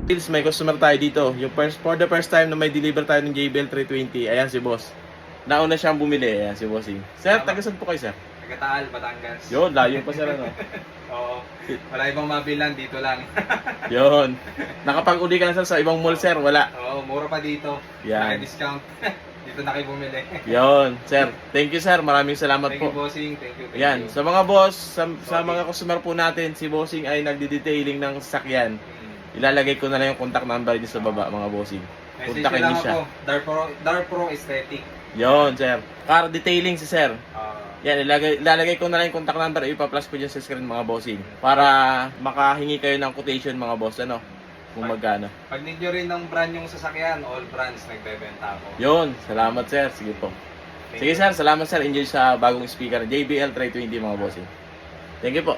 May customer tayo dito. Yung for the first time na may deliver tayo ng JBL 320. Ayan si boss. Nauna siyang bumili. Ayan si bossing. Sir, taga-saan po kayo, sir? Taga-Taal, Batangas. Yun, layo pa sir, ano? Oo. Wala ibang mabilan, dito lang. Yun. Nakapag-uli ka na sir sa ibang mall, sir? Wala. Oo, mura pa dito. Yan. Naka-discount. Dito na kayo bumili. Yun, sir. Thank you, sir. Maraming salamat Thank po. you, bossing. Thank you. Yan, sa mga boss, sa mga customer po natin, si bossing ay nagdi-detailing ng sasakyan. Ilalagay ko na lang yung contact number niyo sa baba, mga bossing. Message Kontakin lang niyo siya. ako. Dark Pro Aesthetic. Yon, sir. Car detailing si sir. Ah, Yan, ilalagay ko na lang yung contact number, ipa-plus ko dyan sa screen, mga bossing. Para makahingi kayo ng quotation, mga boss, ano? Kung magkano. pag need nyo rin ng brand yung sasakyan, all brands nagbebenta ako. Yon, salamat sir. Sige po. Sige sir, salamat sir. Enjoy sa bagong speaker, JBL 320, mga bossing. Thank you po.